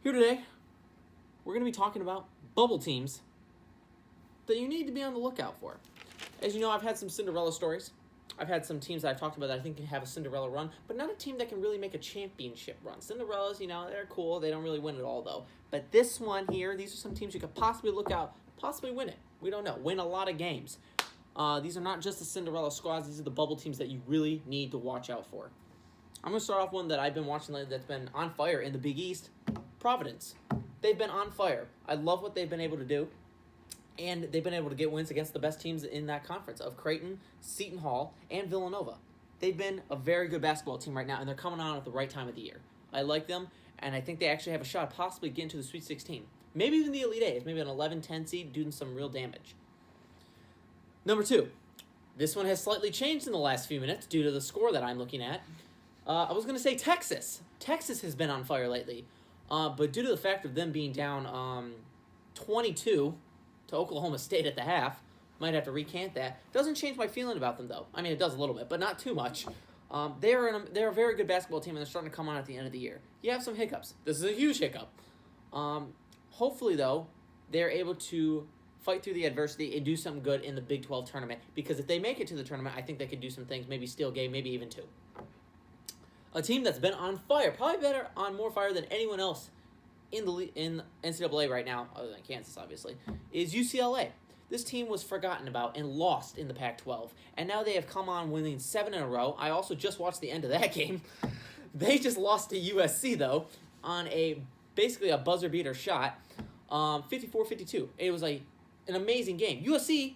Here today, we're going to be talking about bubble teams that you need to be on the lookout for. As you know, I've had some Cinderella stories. I've had some teams that I've talked about that I think can have a Cinderella run, but not a team that can really make a championship run. Cinderellas, you know, they're cool. They don't really win it all, though. But this one here, these are some teams you could possibly look out, possibly win it. We don't know. Win a lot of games. These are not just the Cinderella squads. These are the bubble teams that you really need to watch out for. I'm going to start off one that I've been watching lately that's been on fire in the Big East. Providence. They've been on fire. I love what they've been able to do. And they've been able to get wins against the best teams in that conference of Creighton, Seton Hall, and Villanova. They've been a very good basketball team right now, and they're coming on at the right time of the year. I like them, and I think they actually have a shot at possibly getting to the Sweet 16. Maybe even the Elite Eight, maybe an 11-10 seed, doing some real damage. Number 2. This one has slightly changed in the last few minutes due to the score that I'm looking at. I was going to say Texas. Texas has been on fire lately. But due to the fact of them being down 22 to Oklahoma State at the half, might have to recant that. Doesn't change my feeling about them, though. I mean, it does a little bit, but not too much. They're a very good basketball team, and they're starting to come on at the end of the year. You have some hiccups. This is a huge hiccup. Hopefully, though, they're able to fight through the adversity and do something good in the Big 12 tournament, because if they make it to the tournament, I think they could do some things, maybe steal a game, maybe even 2. A team that's been on fire, probably on more fire than anyone else in NCAA right now, other than Kansas, obviously, is UCLA. This team was forgotten about and lost in the Pac-12, and now they have come on winning 7 in a row. I also just watched the end of that game. They just lost to USC, though, on basically a buzzer-beater shot, 54-52. It was an amazing game. USC,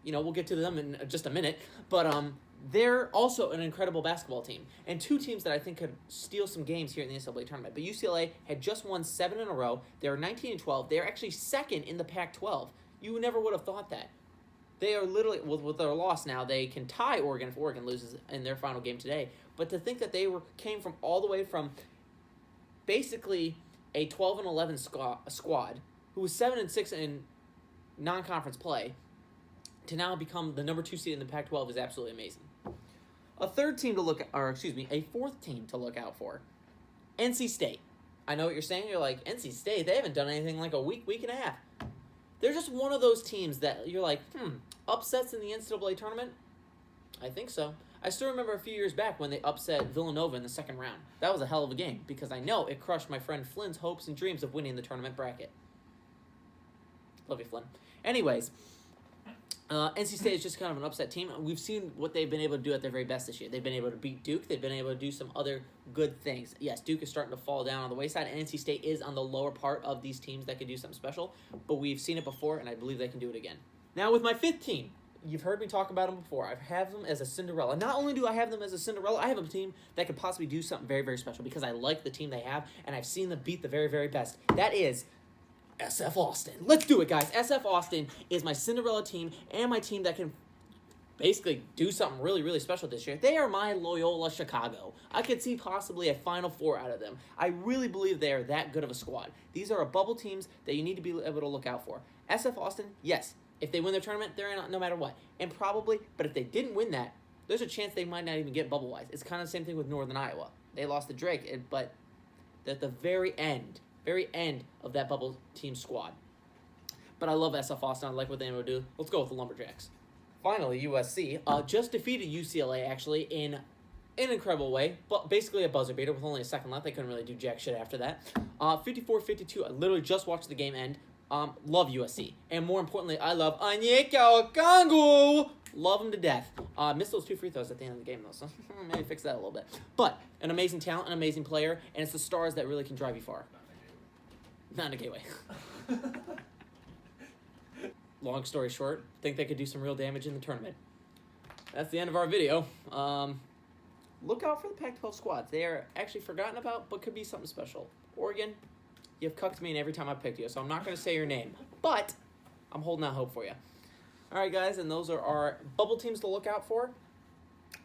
we'll get to them in just a minute, but they're also an incredible basketball team, and 2 teams that I think could steal some games here in the NCAA tournament. But UCLA had just won 7 in a row. They're 19-12. They're actually second in the Pac-12. You never would have thought that. They are literally, with their loss now, they can tie Oregon if Oregon loses in their final game today. But to think that they came from all the way from basically a 12-11 squad who was 7-6 in non-conference play to now become the number 2 seed in the Pac-12 is absolutely amazing. A fourth team to look out for. NC State. I know what you're saying. You're like, NC State, they haven't done anything like a week and a half. They're just one of those teams that you're like, upsets in the NCAA tournament? I think so. I still remember a few years back when they upset Villanova in the second round. That was a hell of a game because I know it crushed my friend Flynn's hopes and dreams of winning the tournament bracket. Love you, Flynn. Anyways, NC State is just kind of an upset team. We've seen what they've been able to do at their very best this year. They've been able to beat Duke. They've been able to do some other good things. Yes, Duke is starting to fall down on the wayside, and NC State is on the lower part of these teams that could do something special, but we've seen it before, and I believe they can do it again. Now, with my 5th team, you've heard me talk about them before. I have them as a Cinderella. Not only do I have them as a Cinderella, I have a team that could possibly do something very, very special because I like the team they have, and I've seen them beat the very, very best. That is SF Austin. Let's do it, guys. SF Austin is my Cinderella team and my team that can basically do something really, really special this year. They are my Loyola Chicago. I could see possibly a Final Four out of them. I really believe they are that good of a squad. These are bubble teams that you need to be able to look out for. SF Austin, yes, if they win their tournament, they're in no matter what. And probably, but if they didn't win that, there's a chance they might not even get bubble-wise. It's kind of the same thing with Northern Iowa. They lost to Drake, but at the very end of that bubble team squad. But I love SF Austin. I like what they able to do. Let's go with the Lumberjacks. Finally, USC just defeated UCLA, actually, in an incredible way, but basically a buzzer beater with only a second left. They couldn't really do jack shit after that. 54-52. I literally just watched the game end. Love USC. And more importantly, I love Onyeka Okongwu. Love him to death. Missed those 2 free throws at the end of the game, though, so maybe fix that a little bit. But an amazing talent, an amazing player, and it's the stars that really can drive you far. Not in a gateway. Long story short, think they could do some real damage in the tournament. That's the end of our video. Look out for the Pac-12 squads. They are actually forgotten about, but could be something special. Oregon, you've cucked me in every time I picked you, so I'm not going to say your name. But I'm holding out hope for you. All right, guys, and those are our bubble teams to look out for.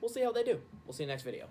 We'll see how they do. We'll see you next video.